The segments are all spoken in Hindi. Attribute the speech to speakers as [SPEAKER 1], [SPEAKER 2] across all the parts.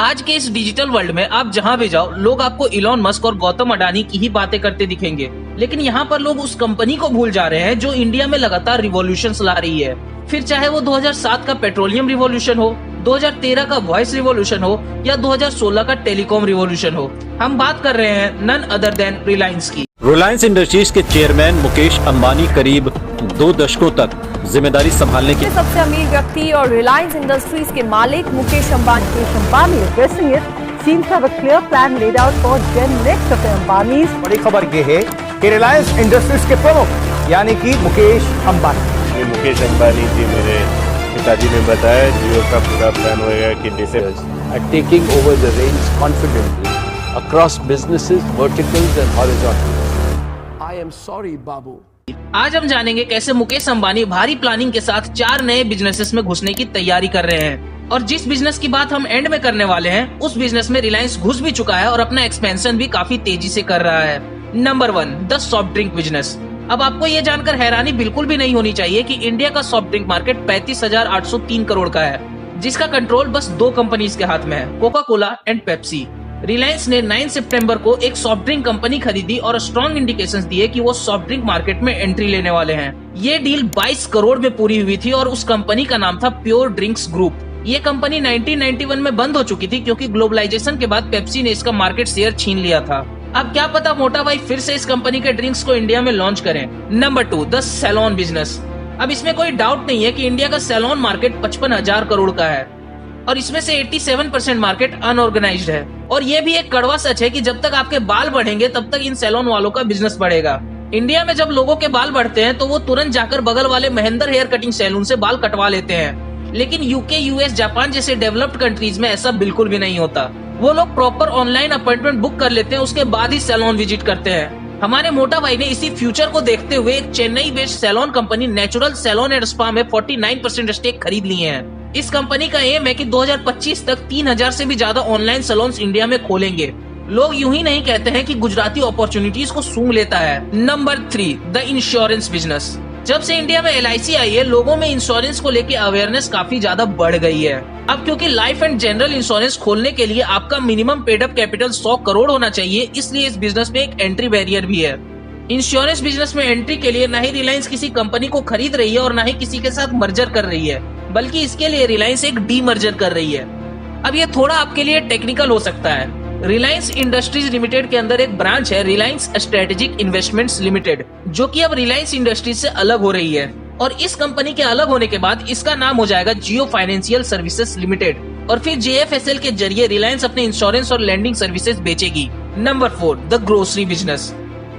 [SPEAKER 1] आज के इस डिजिटल वर्ल्ड में आप जहां भी जाओ, लोग आपको इलॉन मस्क और गौतम अडानी की ही बातें करते दिखेंगे। लेकिन यहाँ पर लोग उस कंपनी को भूल जा रहे हैं जो इंडिया में लगातार रिवॉल्यूशंस ला रही है। फिर चाहे वो 2007 का पेट्रोलियम रिवॉल्यूशन हो, 2013 का वॉइस रिवॉल्यूशन हो या 2016 का टेलीकॉम रिवॉल्यूशन हो, हम बात कर रहे हैं नन अदर देन रिलायंस की।
[SPEAKER 2] रिलायंस इंडस्ट्रीज के चेयरमैन मुकेश अंबानी करीब 2 दशकों तक जिम्मेदारी संभालने की
[SPEAKER 3] सबसे अमीर व्यक्ति और रिलायंस इंडस्ट्रीज के मालिक Mukesh Ambani addressing it seems to have a clear plan laid out for Gen Next of the Ambanis।
[SPEAKER 4] बड़ी खबर ये है कि रिलायंस इंडस्ट्रीज के प्रमुख यानी कि मुकेश अंबानी।
[SPEAKER 5] मुकेश अंबानी जी मेरे पिताजी ने बताया जियो का पूरा प्लान होगा कि जैसे
[SPEAKER 6] are taking over the reins confidently across businesses, verticals and horizontals। I am sorry, Babu।
[SPEAKER 1] आज हम जानेंगे कैसे मुकेश अंबानी भारी प्लानिंग के साथ 4 नए बिजनेसेस में घुसने की तैयारी कर रहे हैं, और जिस बिजनेस की बात हम एंड में करने वाले हैं उस बिजनेस में रिलायंस घुस भी चुका है और अपना एक्सपेंशन भी काफी तेजी से कर रहा है। Number 1, the soft drink business. अब आपको ये जानकर हैरानी बिल्कुल भी नहीं होनी चाहिए कि इंडिया का सॉफ्ट ड्रिंक मार्केट 35,803 करोड़ का है, जिसका कंट्रोल बस 2 कंपनीज के हाथ में है, Coca Cola and Pepsi. Reliance ने 9 सितंबर को एक सॉफ्ट ड्रिंक कंपनी खरीदी और स्ट्रॉन्ग इंडिकेशंस दिए कि वो सॉफ्ट ड्रिंक मार्केट में एंट्री लेने वाले हैं। ये डील 22 करोड़ में पूरी हुई थी और उस कंपनी का नाम था प्योर ड्रिंक्स ग्रुप। ये कंपनी 1991 में बंद हो चुकी थी क्योंकि ग्लोबलाइजेशन के बाद पेप्सी ने इसका मार्केट शेयर छीन लिया था। अब क्या पता मोटा भाई फिर से इस कंपनी के ड्रिंक्स को इंडिया में लॉन्च करें। Number 2, the salon business. अब इसमें कोई डाउट नहीं है कि इंडिया का सैलून मार्केट 55,000 करोड़ का है और इसमें से 87% मार्केट अनऑर्गेनाइज्ड है। और ये भी एक कड़वा सच है कि जब तक आपके बाल बढ़ेंगे तब तक इन सैलून वालों का बिजनेस बढ़ेगा। इंडिया में जब लोगों के बाल बढ़ते हैं तो वो तुरंत जाकर बगल वाले महेंद्र हेयर कटिंग सैलून से बाल कटवा लेते हैं, लेकिन यूके, यूएस, जापान जैसे डेवलप्ड कंट्रीज में ऐसा बिल्कुल भी नहीं होता। वो लोग प्रॉपर ऑनलाइन अपॉइंटमेंट बुक कर लेते हैं, उसके बाद ही सैलून विजिट करते हैं। हमारे मोटा भाई ने इसी फ्यूचर को देखते हुए एक Chennai based salon company natural salon and spa में 49% स्टेक खरीद लिए हैं। इस कंपनी का एम है कि 2025 तक 3000 से भी ज्यादा ऑनलाइन सैलून्स इंडिया में खोलेंगे। लोग यूं ही नहीं कहते हैं कि गुजराती अपॉर्चुनिटीज को सूंघ लेता है। Number 3, the insurance business. जब से इंडिया में LIC आई है, लोगों में इंश्योरेंस को लेकर अवेयरनेस काफी ज्यादा बढ़ गई है। अब क्योंकि लाइफ एंड जनरल इंश्योरेंस खोलने के लिए आपका minimum paid up capital 100 crore होना चाहिए, इसलिए इस बिजनेस में एक एंट्री बैरियर भी है। इंश्योरेंस बिजनेस में एंट्री के लिए न ही रिलायंस किसी कंपनी को खरीद रही है और न ही किसी के साथ मर्जर कर रही है, बल्कि इसके लिए रिलायंस एक डीमर्जर कर रही है। अब ये थोड़ा आपके लिए टेक्निकल हो सकता है। रिलायंस इंडस्ट्रीज लिमिटेड के अंदर एक ब्रांच है रिलायंस स्ट्रेटेजिक इन्वेस्टमेंट्स लिमिटेड, जो कि अब रिलायंस इंडस्ट्रीज से अलग हो रही है, और इस कंपनी के अलग होने के बाद इसका नाम हो जाएगा जियो फाइनेंशियल सर्विसेज लिमिटेड, और फिर JFSL के जरिए रिलायंस अपने इंश्योरेंस और लैंडिंग सर्विसेज बेचेगी। Number 4, the grocery business.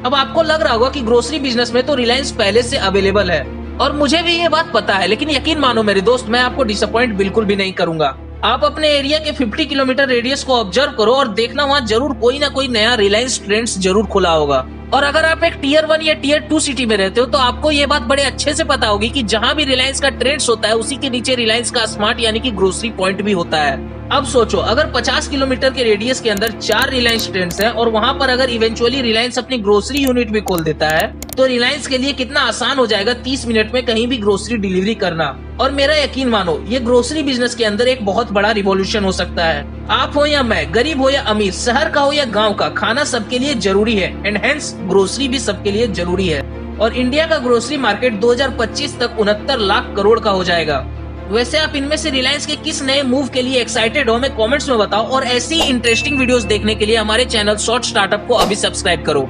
[SPEAKER 1] अब आपको लग रहा होगा कि ग्रोसरी बिजनेस में तो रिलायंस पहले से अवेलेबल है, और मुझे भी ये बात पता है, लेकिन यकीन मानो मेरे दोस्त, मैं आपको डिसअपॉइंट बिल्कुल भी नहीं करूंगा। आप अपने एरिया के 50 किलोमीटर रेडियस को ऑब्जर्व करो और देखना वहाँ जरूर कोई ना कोई नया रिलायंस ट्रेंड्स जरूर खुला होगा। और अगर आप एक Tier 1 या Tier 2 सिटी में रहते हो तो आपको ये बात बड़े अच्छे से पता होगी कि जहाँ भी रिलायंस का ट्रेंड्स होता है उसी के नीचे रिलायंस का स्मार्ट यानी कि ग्रोसरी पॉइंट भी होता है। अब सोचो, अगर 50 किलोमीटर के रेडियस के अंदर 4 रिलायंस ट्रेंड्स हैं और वहाँ पर अगर इवेंचुअली रिलायंस अपनी ग्रोसरी यूनिट भी खोल देता है तो रिलायंस के लिए कितना आसान हो जाएगा 30 मिनट में कहीं भी ग्रोसरी डिलीवरी करना। और मेरा यकीन मानो, ये ग्रोसरी बिजनेस के अंदर एक बहुत बड़ा रिवॉल्यूशन हो सकता है। आप हो या मैं, गरीब हो या अमीर, शहर का हो या गांव का, खाना सबके लिए जरूरी है, एंड हेंस ग्रोसरी भी सबके लिए जरूरी है। और इंडिया का ग्रोसरी मार्केट 2025 तक 69 लाख करोड़ का हो जाएगा। वैसे आप इनमें से रिलायंस के किस नए मूव के लिए एक्साइटेड हो, हमें कमेंट्स में बताओ, और ऐसी इंटरेस्टिंग वीडियोस देखने के लिए हमारे चैनल शॉर्ट स्टार्टअप को अभी सब्सक्राइब करो।